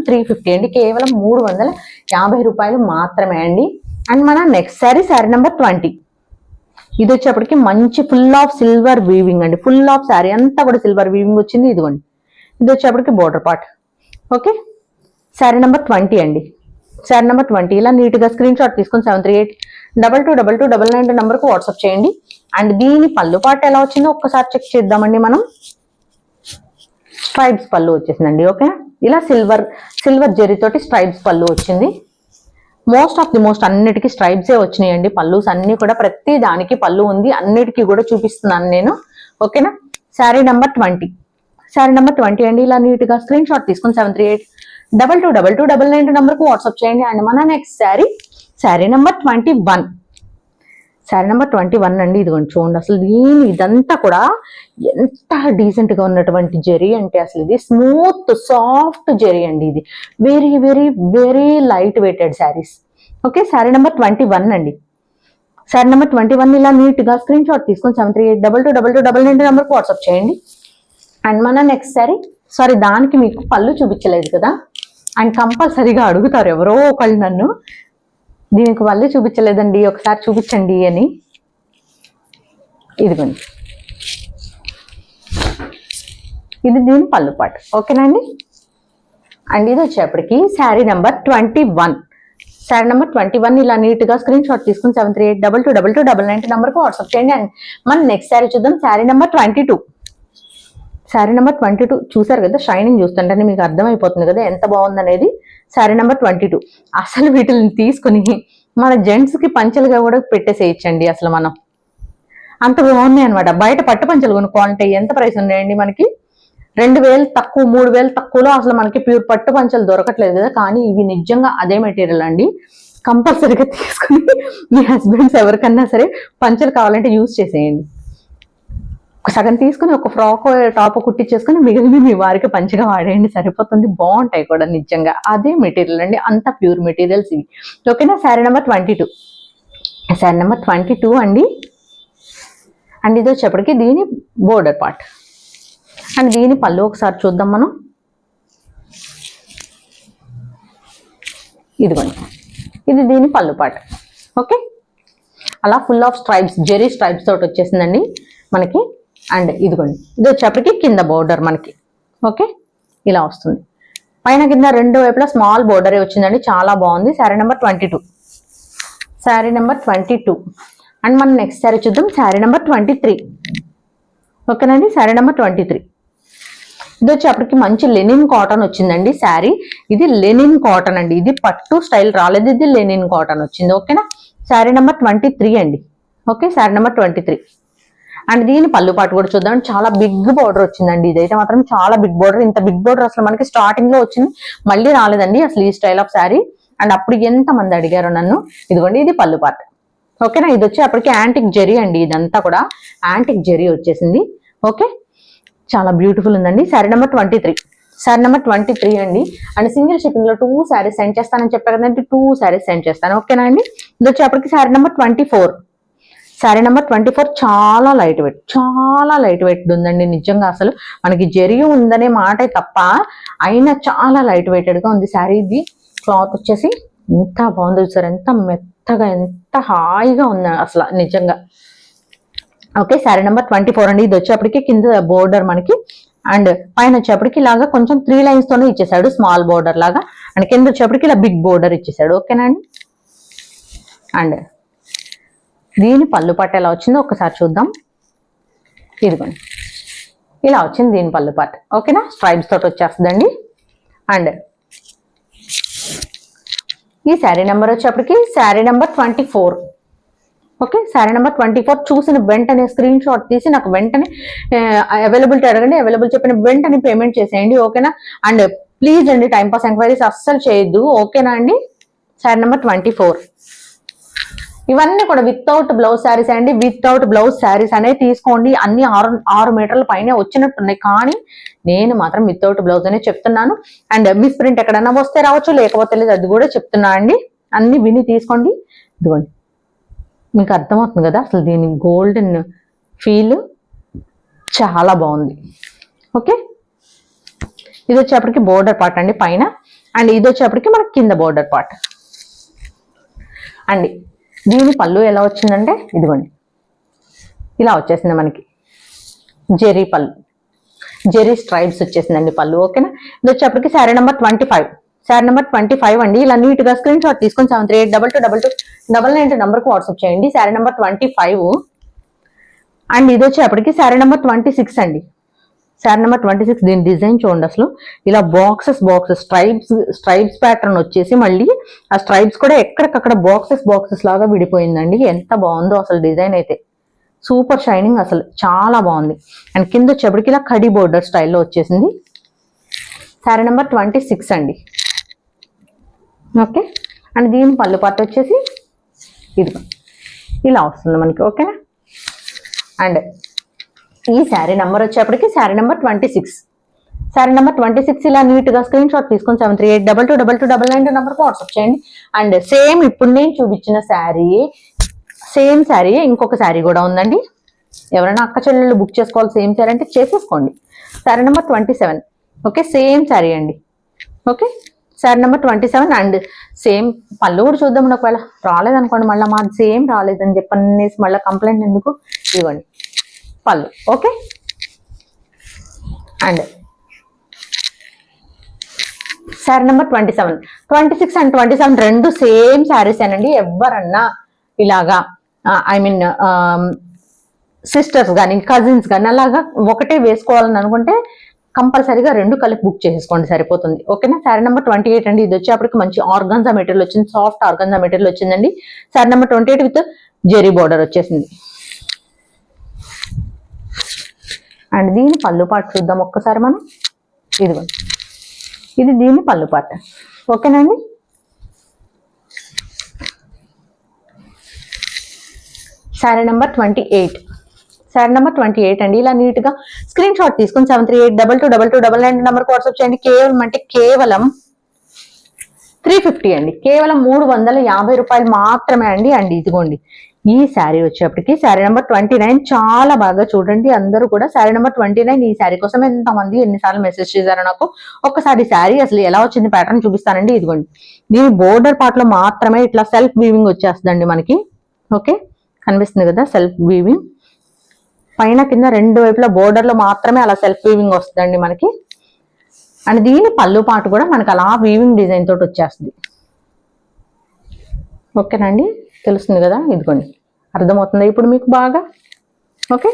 350 అండి. కేవలం 350 రూపాయలు మాత్రమే అండి. అండ్ మన నెక్స్ట్ శారీ నెంబర్ 20. ఇది వచ్చేప్పటికి మంచి ఫుల్ ఆఫ్ సిల్వర్ వీవింగ్ అండి. ఫుల్ ఆఫ్ శారీ అంతా కూడా సిల్వర్ వీవింగ్ వచ్చింది. ఇదిగోండి, ఇది వచ్చేప్పటికి border part. Okay, sari number 20 అండి. శారీ నెంబర్ 20 ఇలా నీట్గా స్క్రీన్ షాట్ తీసుకొని 73822299 నెంబర్కు వాట్సాప్ చేయండి. అండ్ దీని పళ్ళు పాట ఎలా వచ్చిందో ఒక్కసారి చెక్ చేద్దామండి మనం. స్ట్రైప్స్ పళ్ళు వచ్చేసిందండి. ఓకే, ఇలా సిల్వర్ జెరీతోటి స్ట్రైప్స్ పళ్ళు వచ్చింది. మోస్ట్ అన్నిటికీ స్ట్రైప్సే వచ్చినాయండి. పళ్ళుస్ అన్ని కూడా ప్రతి దానికి పళ్ళు ఉంది. అన్నిటికీ కూడా చూపిస్తున్నాను నేను. ఓకేనా, శారీ నెంబర్ 20. శారీ నెంబర్ 20 అండి. ఇలా నీట్గా స్క్రీన్ షాట్ తీసుకుని 73822299 నెంబర్కు వాట్సాప్ చేయండి. అండ్ మన next sari number 21. Sari number 21 అండి. ఇదిగోండి చూడండి, అసలు ఇదంతా కూడా ఎంత డీసెంట్ గా ఉన్నటువంటి జెరీ అంటే అసలు ఇది స్మూత్ సాఫ్ట్ జెరీ అండి. ఇది very very very light weighted saris. Okay, sari number 21 అండి. శారీ నెంబర్ 21 ఇలా నీట్ గా స్క్రీన్ షాట్ తీసుకొని 73822299 నెంబర్కి వాట్సాప్ చేయండి. అండ్ మన నెక్స్ట్ సారీ దానికి మీకు పళ్ళు చూపించలేదు కదా. అండ్ కంపల్సరీగా అడుగుతారు ఎవరో ఒకళ్ళు నన్ను, దీనికి పళ్ళు చూపించలేదండి ఒకసారి చూపించండి అని. ఇదిగోండి, ఇది దీని పళ్ళు పాట. ఓకేనా అండి. అండ్ ఇది వచ్చేప్పటికి శారీ నెంబర్ 21. శారీ నెంబర్ 21 ఇలా నీట్గా స్క్రీన్ షాట్ తీసుకుని 73822299 నెంబర్కి వాట్సాప్ చేయండి. అండ్ మన నెక్స్ట్ శారీ చూద్దాం. శారీ నెంబర్ 22. శారీ నెంబర్ 22 చూసారు కదా, షైనింగ్ చూస్తుంటే మీకు అర్థమైపోతుంది కదా ఎంత బాగుందనేది. శారీ నెంబర్ 22 అసలు వీటిని తీసుకుని మన జెంట్స్ కి పంచలుగా కూడా పెట్టేసేయచ్చండి. అసలు మనం అంత బాగున్నాయి అనమాట. బయట పట్టు పంచలు కొనుక్కోవాలంటే ఎంత ప్రైస్ ఉన్నాయండి మనకి? 2000 తక్కువ, 3000 తక్కువలో అసలు మనకి ప్యూర్ పట్టు పంచలు దొరకట్లేదు కదా. కానీ ఇవి నిజంగా అదే మెటీరియల్ అండి. కంపల్సరీగా తీసుకుని మీ హస్బెండ్స్ ఎవరికన్నా సరే పంచలు కావాలంటే యూజ్ చేసేయండి. ఒక సగం తీసుకుని ఒక ఫ్రాక్ టాప్ కుట్టించేసుకుని మిగిలిన మీ వారికి పంచగా వాడేయండి, సరిపోతుంది. బాగుంటాయి కూడా నిజంగా. అదే మెటీరియల్ అండి, అంత ప్యూర్ మెటీరియల్స్ ఇవి. ఓకేనా, శారీ నెంబర్ 22. శారీ నెంబర్ 22 అండి. అండ్ ఇది వచ్చేప్పటికి దీని బోర్డర్ పార్ట్. అండ్ దీని పళ్ళు ఒకసారి చూద్దాం మనం. ఇదిగోండి, ఇది దీని పళ్ళు పార్ట్. ఓకే, అలా full of stripes, zari stripes తోటి వచ్చేసిందండి మనకి. అండ్ ఇదిగోండి, ఇది వచ్చేప్పటికి కింద బోర్డర్ మనకి. ఓకే, ఇలా వస్తుంది. పైన కింద రెండు వైపులా స్మాల్ బోర్డరే వచ్చిందండి, చాలా బాగుంది. Sari number 22. Sari number 22. And మనం నెక్స్ట్ శారీ చూద్దాం. శారీ నెంబర్ 23. ఓకేనండి, శారీ నెంబర్ 23. ఇది వచ్చేప్పటికి మంచి లెనిన్ కాటన్ వచ్చిందండి శారీ. ఇది లెనిన్ కాటన్ అండి, ఇది పట్టు స్టైల్ రాలేదు, ఇది లెనిన్ కాటన్ వచ్చింది. ఓకేనా, శారీ నెంబర్ 23 అండి. Okay, sari number 23. అండ్ దీని పళ్ళు పాటు కూడా చూద్దాం. చాలా బిగ్ బోర్డర్ వచ్చిందండి. ఇదైతే మాత్రం చాలా బిగ్ బోర్డర్. ఇంత బిగ్ బోర్డర్ అసలు మనకి స్టార్టింగ్ లో వచ్చింది, మళ్ళీ రాలేదండి అసలు ఈ స్టైల్ ఆఫ్ శారీ. అండ్ అప్పుడు ఎంత మంది అడిగారు నన్ను. ఇదిగోండి, ఇది పళ్ళు పాట. ఓకేనా, ఇది వచ్చి అప్పటికి యాంటిక్ జెరీ అండి. ఇదంతా కూడా యాంటిక్ జెరీ వచ్చేసింది. ఓకే, చాలా బ్యూటిఫుల్ ఉందండి. శారీ నెంబర్ 23. శారీ నెంబర్ 23 అండి. అండ్ సింగిల్ షిప్పింగ్ లో 2 శారీస్ సెండ్ చేస్తానని చెప్పారు కదండి, 2 శారీస్ సెండ్ చేస్తాను. ఓకేనా అండి. ఇది వచ్చి అప్పటికి శారీ నెంబర్ 24. శారీ నెంబర్ 24 చాలా లైట్ వెయిట్ ఉందండి. నిజంగా అసలు మనకి జెరీ ఉందనే మాట తప్ప అయినా చాలా లైట్ వెయిటెడ్ గా ఉంది శారీ. ఇది క్లాత్ వచ్చేసి ఎంత బాగుంది సార్, ఎంత మెత్తగా, ఎంత హాయిగా ఉంది అసలు నిజంగా. ఓకే, శారీ నెంబర్ 24 అండి. ఇది వచ్చేప్పటికి కింద బోర్డర్ మనకి. అండ్ పైన వచ్చేప్పటికి ఇలాగా కొంచెం 3 లైన్స్ తోనే ఇచ్చేసాడు, స్మాల్ బోర్డర్ లాగా. అండ్ కింద వచ్చేప్పటికి ఇలా బిగ్ బోర్డర్ ఇచ్చేసాడు. ఓకేనా అండి. అండ్ దీని పళ్ళు పాట ఎలా వచ్చిందో ఒకసారి చూద్దాం. ఇదిగోండి, ఇలా వచ్చింది దీని పళ్ళు పాట. ఓకేనా, స్ట్రైప్స్ తోటి వచ్చేస్తుందండి. అండ్ ఈ శారీ నెంబర్ వచ్చేప్పటికి sari number 24. Okay, sari number 24 చూసిన వెంటనే స్క్రీన్ షాట్ తీసి నాకు వెంటనే అవైలబిలిటీ అడగండి, అవైలబుల్ చెప్పిన వెంటనే పేమెంట్ చేసేయండి. ఓకేనా? అండ్ ప్లీజ్ అండి టైంపాస్ ఎంక్వైరీస్ అస్సలు చేయొద్దు. ఓకేనా అండి? శారీ నెంబర్ 24 ఇవన్నీ కూడా వితౌట్ బ్లౌజ్ శారీస్ అండి. వితౌట్ బ్లౌజ్ శారీస్ అనేది తీసుకోండి. అన్ని 6 మీటర్ల పైన వచ్చినట్టున్నాయి, కానీ నేను మాత్రం వితౌట్ బ్లౌజ్ అనే చెప్తున్నాను. అండ్ మిస్ ప్రింట్ ఎక్కడన్నా వస్తే రావచ్చు, లేకపోతే లేదు, అది కూడా చెప్తున్నా అండి. అన్ని విని తీసుకోండి. ఇదిగోండి, మీకు అర్థమవుతుంది కదా అసలు దీని గోల్డెన్ ఫీల్ చాలా బాగుంది. ఓకే, ఇది వచ్చేప్పటికి బోర్డర్ పార్ట్ అండి పైన, అండ్ ఇది వచ్చేప్పటికి మనకి కింద బోర్డర్ పార్ట్ అండి. దీని పళ్ళు ఎలా వచ్చిందంటే ఇదిగోండి ఇలా వచ్చేసింది మనకి జెరీ పళ్ళు, జెరీ స్ట్రైప్స్ వచ్చేసిందండి పళ్ళు. ఓకేనా? ఇది వచ్చేప్పటికి శారీ నెంబర్ 25. శారీ నెంబర్ 25 అండి. ఇలా నీట్ గా స్క్రీన్ షాట్ తీసుకొని 73822299 నెంబర్కి వాట్సాప్ చేయండి. శారీ నెంబర్ 25 అండ్ ఇది వచ్చేప్పటికి శారీ నెంబర్ 26 అండి. శారీ నెంబర్ 26 దీని డిజైన్ చూడండి అసలు ఇలా బాక్సెస్ స్ట్రైప్స్ ప్యాటర్న్ వచ్చేసి మళ్ళీ ఆ స్ట్రైప్స్ కూడా ఎక్కడికక్కడ బాక్సెస్ లాగా విడిపోయిందండి. ఎంత బాగుందో అసలు డిజైన్ అయితే సూపర్ షైనింగ్, అసలు చాలా బాగుంది. అండ్ కింద వచ్చేప్పటికి ఇలా కడి బోర్డర్ స్టైల్లో వచ్చేసింది. శారీ నెంబర్ 26 అండి. ఓకే, అండ్ దీని పళ్ళు పార్ట్ వచ్చేసి ఇది ఇలా వస్తుంది మనకి. ఓకేనా? అండ్ ఈ శారీ నెంబర్ వచ్చేప్పటికి శారీ నెంబర్ 26. శారీ నెంబర్ 26 ఇలా నీట్ గా స్క్రీన్ షాట్ తీసుకొని 73822299 నెంబర్కి వాట్సాప్ చేయండి. అండ్ సేమ్ ఇప్పుడు నేను చూపించిన సేమ్ శారీ ఇంకొక శారీ కూడా ఉందండి. ఎవరైనా అక్క చెల్లెళ్ళు బుక్ చేసుకోవాలి సేమ్ శారీ అంటే చేసేసుకోండి. Sari number 27. Okay, same sari అండి. Okay, sari number 27 and same పళ్ళు కూడా చూద్దాం. ఒకవేళ రాలేదనుకోండి, మళ్ళీ మాది సేమ్ రాలేదని చెప్పనేసి మళ్ళీ కంప్లైంట్ ఎందుకు, ఇవ్వండి పళ్ళు. Okay, and sari number 27, 26 and 27 రెండు సేమ్ శారీస్ ఏనండి. ఎవరన్నా ఇలాగా ఐ మీన్ సిస్టర్స్ కానీ కజిన్స్ కానీ అలాగా ఒకటే వేసుకోవాలని అనుకుంటే కంపల్సరీగా రెండు కలిపి బుక్ చేసేసుకోండి, సరిపోతుంది. ఓకేనా? శారీ నెంబర్ 28 అండి. ఇది వచ్చేప్పటికి మంచి ఆర్గాన్జా మెటీరియల్ వచ్చింది, సాఫ్ట్ ఆర్గాన్జా మెటీరియల్ వచ్చిందండి. Sari number 28 with zari border వచ్చేసింది. అండ్ దీని పళ్ళు పార్ట్ చూద్దాం ఒక్కసారి మనం. ఇదిగోండి, ఇది దీని పళ్ళు పార్ట్. ఓకేనండి? శారీ నెంబర్ 28. శారీ నెంబర్ 28 అండి. ఇలా నీట్ గా స్క్రీన్ షాట్ తీసుకుని 73822299 నెంబర్కి వాట్సాప్ చేయండి. కేవలం అంటే కేవలం 350 అండి, కేవలం 350 రూపాయలు మాత్రమే అండి. అండ్ ఇదిగోండి ఈ శారీ వచ్చేప్పటికి శారీ నెంబర్ 29. చాలా బాగా చూడండి అందరూ కూడా. శారీ నెంబర్ 29 ఈ శారీ కోసం ఎంతమంది ఎన్నిసార్లు మెసేజ్ చేశారో నాకు. ఒక్కసారి శారీ అసలు ఎలా వచ్చింది ప్యాటర్న్ చూపిస్తానండి. ఇదిగోండి, దీని బోర్డర్ పార్ట్ లో మాత్రమే ఇట్లా సెల్ఫ్ వీవింగ్ వచ్చేస్తుందండి మనకి. ఓకే, కనిపిస్తుంది కదా సెల్ఫ్ వీవింగ్, పైన కింద రెండు వైపుల బోర్డర్ లో మాత్రమే అలా సెల్ఫ్ వీవింగ్ వస్తుందండి మనకి. అండ్ దీని పళ్ళు పాటు కూడా మనకి అలా వీవింగ్ డిజైన్ తోటి వచ్చేస్తుంది. ఓకేనండి, తెలుస్తుంది కదా. ఇదిగోండి, అర్థమవుతుంది ఇప్పుడు మీకు బాగా. ఓకే,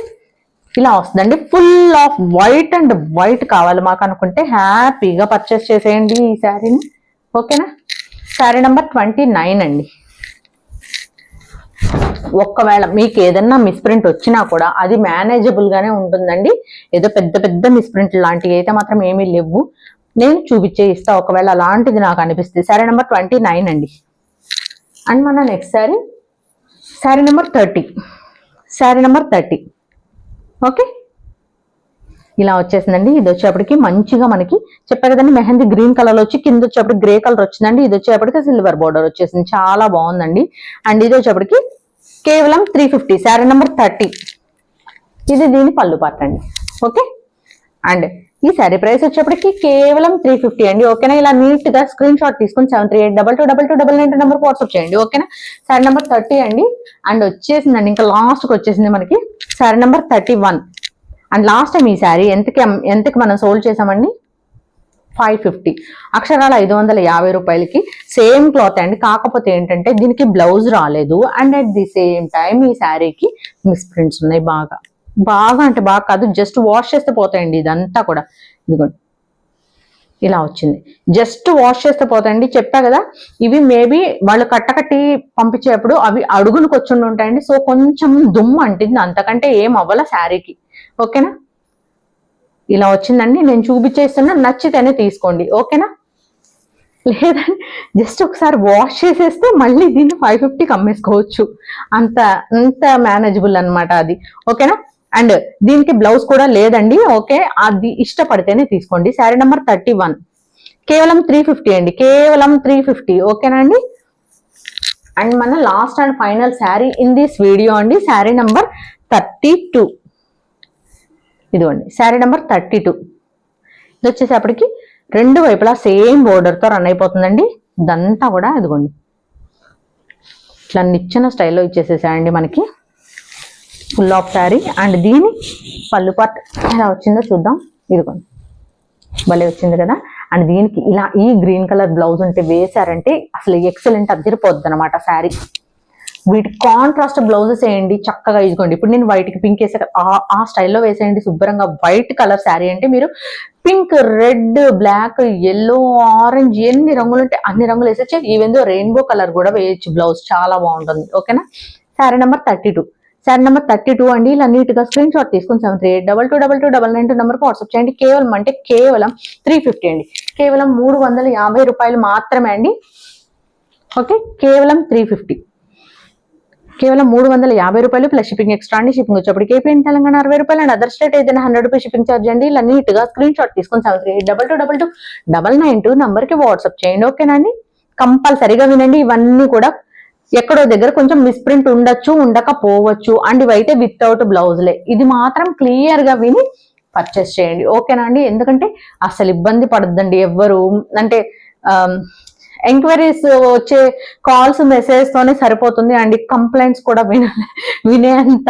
ఇలా వస్తుందండి. Full off white and white కావాలి మాకు అనుకుంటే హ్యాపీగా పర్చేస్ చేసేయండి ఈ శారీని. ఓకేనా? శారీ నెంబర్ 29 అండి. ఒక్కవేళ మీకు ఏదన్నా మిస్ప్రింట్ వచ్చినా కూడా అది మేనేజబుల్ గానే ఉంటుందండి. ఏదో పెద్ద పెద్ద మిస్ప్రింట్ లాంటివి అయితే మాత్రం ఏమీ లేవు, నేను చూపించే ఇస్తా ఒకవేళ అలాంటిది నాకు అనిపిస్తుంది. శారీ నెంబర్ 29 అండి. అండ్ మన next sari number 30. Sari number 30. Okay, ఇలా వచ్చేసిందండి. ఇది వచ్చేప్పటికి మంచిగా మనకి చెప్పా కదండి మెహందీ గ్రీన్ కలర్ వచ్చి కింద వచ్చేప్పటికి గ్రే కలర్ వచ్చిందండి. ఇది వచ్చేప్పటికి సిల్వర్ బోర్డర్ వచ్చేసింది, చాలా బాగుందండి. అండ్ ఇది వచ్చేప్పటికి కేవలం 350. శారీ నెంబర్ 30. ఇది దీని పళ్ళు పార్ట్ అండి. ఓకే, అండ్ ఈ శారీ ప్రైస్ వచ్చేప్పటికి కేవలం 350 అండి. ఓకేనా? ఇలా నీట్ గా స్క్రీన్ షాట్ తీసుకుని 73822299 నెంబర్కి వాట్సాప్ చేయండి. ఓకేనా? శారీ నెంబర్ 30 అండి. అండ్ వచ్చేసిందండి, ఇంకా లాస్ట్ కి వచ్చేసింది మనకి sari number 31. And last time ఈ శారీ ఎంతకి మనం సోల్డ్ చేసామండి? 550, అక్షరాలు 550 రూపాయలకి సేమ్ క్లాత్ అండి. కాకపోతే ఏంటంటే దీనికి బ్లౌజ్ రాలేదు, and at the same time ఈ శారీకి మిస్ ప్రింట్స్ ఉన్నాయి. బాగా అంటే బాగా కాదు, జస్ట్ వాష్ చేస్తే పోతాయండి ఇదంతా కూడా. ఇదిగోండి, ఇలా వచ్చింది. జస్ట్ వాష్ చేస్తే పోతాయండి. చెప్పా కదా, ఇవి మేబీ వాళ్ళు కట్టకట్టి పంపించేటప్పుడు అవి అడుగునికి వచ్చి ఉంటాయండి. సో కొంచెం దుమ్ము అంటింది, అంతకంటే ఏం అవ్వాల శారీకి. ఓకేనా, ఇలా వచ్చిందండి. నేను చూపించేస్తున్నా, నచ్చితేనే తీసుకోండి. ఓకేనా, లేదండి జస్ట్ ఒకసారి వాష్ చేసేస్తే మళ్ళీ దీన్ని 550కి అమ్మేసుకోవచ్చు. అంత అంత మేనేజబుల్ అనమాట అది. ఓకేనా, అండ్ దీనికి బ్లౌజ్ కూడా లేదండి. ఓకే, అది ఇష్టపడితేనే తీసుకోండి. శారీ నెంబర్ 31, కేవలం 350 అండి, కేవలం 350. ఓకేనా అండి. అండ్ మన last and final sari in this video అండి, శారీ నెంబర్ 32. ఇదిగోండి శారీ నెంబర్ 32. ఇది వచ్చేసేపటికి రెండు వైపులా సేమ్ బోర్డర్తో రన్ అయిపోతుందండి. ఇదంతా కూడా ఇదిగోండి ఇట్లా నిచ్చెన స్టైల్లో ఇచ్చేసేసాయండి మనకి ఫుల్ ఆఫ్ శారీ. అండ్ దీని పళ్ళు పార్ట్ ఎలా వచ్చిందో చూద్దాం. ఇదిగోండి భలే వచ్చింది కదా. అండ్ దీనికి ఇలా ఈ గ్రీన్ కలర్ బ్లౌజ్ ఉంటే వేసారంటే అసలు ఎక్సలెంట్, అదిరిపోద్ది అనమాట శారీ. వీటి కాంట్రాస్ట్ బ్లౌజెస్ వేయండి చక్కగా. ఇదిగోండి ఇప్పుడు నేను వైట్కి పింక్ వేసా, ఆ స్టైల్లో వేసేయండి శుభ్రంగా. వైట్ కలర్ శారీ అంటే మీరు pink, red, black, yellow, orange ఎన్ని రంగులు ఉంటే అన్ని రంగులు వేసొచ్చు. ఈవెన్ రెయిన్బో కలర్ కూడా వేయచ్చు, బ్లౌజ్ చాలా బాగుంటుంది. ఓకేనా, శారీ నెంబర్ 32. శారీ నెంబర్ 32 అండి. ఇలా నీట్గా స్క్రీన్ షాట్ తీసుకుని 7382222292 నెంబర్కి వాట్సాప్ చేయండి. కేవలం అంటే కేవలం 350 అండి, కేవలం 350 రూపాయలు మాత్రమే అండి. ఓకే, కేవలం 350, కేవలం 350 రూపాయలు ప్లస్ షిప్పింగ్ ఎక్స్ట్రా అండి. షిప్పింగ్ వచ్చేప్పటికి ఏపీ తెలంగాణ 60 రూపాయలు అండ్ అదర్ స్టేట్ ఏదైనా 100 రూపీస్ షిప్పింగ్ ఛార్జ్ అండి. ఇలా నీట్గా స్క్రీన్ షాట్ తీసుకుని 7382222292 నెంబర్కి వాట్సాప్ చేయండి. ఓకేనా అండి. కంపల్సరీగా వినండి, ఇవన్నీ కూడా ఎక్కడో దగ్గర కొంచెం మిస్ప్రింట్ ఉండొచ్చు, ఉండకపోవచ్చు. అండ్ ఇవైతే వితౌట్ బ్లౌజ్లే, ఇది మాత్రం క్లియర్ గా విని పర్చేస్ చేయండి. ఓకేనా అండి. ఎందుకంటే అసలు ఇబ్బంది పడద్దండి ఎవ్వరు. అంటే ఎంక్వైరీస్ వచ్చే కాల్స్ మెసేజ్ తోనే సరిపోతుంది అండి. కంప్లైంట్స్ కూడా వినేంత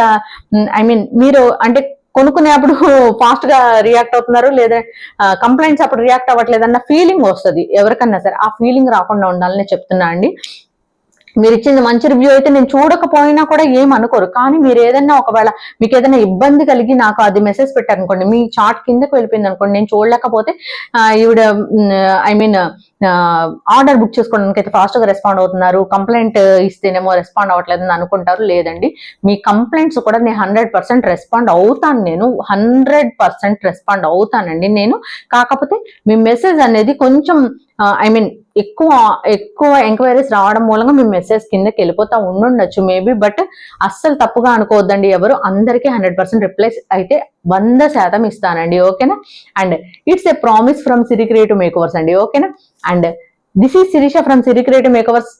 ఐ మీన్ మీరు అంటే కొనుక్కునేప్పుడు ఫాస్ట్ గా రియాక్ట్ అవుతున్నారు, లేదా కంప్లైంట్స్ అప్పుడు రియాక్ట్ అవ్వట్లేదు అన్న ఫీలింగ్ వస్తుంది ఎవరికన్నా సరే. ఆ ఫీలింగ్ రాకుండా ఉండాలని చెప్తున్నా అండి. మీరు ఇచ్చింది మంచి రివ్యూ అయితే నేను చూడకపోయినా కూడా ఏమనుకోరు. కానీ మీరు ఏదైనా ఒకవేళ మీకు ఏదైనా ఇబ్బంది కలిగి నాకు అది మెసేజ్ పెట్టారనుకోండి, మీ చాట్ కిందకి వెళ్ళిపోయింది అనుకోండి, నేను చూడలేకపోతే ఈవిడ ఐ మీన్ ఆర్డర్ బుక్ చేసుకోవడానికి అయితే ఫాస్ట్ గా రెస్పాండ్ అవుతున్నారు, కంప్లైంట్ ఇస్తేనేమో రెస్పాండ్ అవ్వట్లేదు అని అనుకుంటారు. లేదండి, మీ కంప్లైంట్స్ కూడా నేను 100% రెస్పాండ్ అవుతాను. నేను 100% రెస్పాండ్ అవుతానండి నేను. కాకపోతే మీ మెసేజ్ అనేది కొంచెం ఐ మీన్ ఎక్కువ ఎంక్వైరీస్ రావడం మూలంగా మీ మెసేజ్ కిందకి వెళ్ళిపోతా ఉండుండొచ్చు మేబీ. బట్ అస్సలు తప్పుగా అనుకోవద్దండి ఎవరు. అందరికీ 100% రిప్లైస్ అయితే 100% ఇస్తానండి. ఓకేనా. And it's a promise from Siri creative makeovers అండి. ఓకేనా. And this is Sirisha from Siri creative makeovers.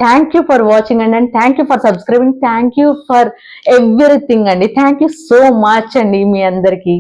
Thank you for watching and thank you for subscribing. Thank you for everything అండి. థ్యాంక్ యూ సో మచ్ అండి మీ అందరికీ.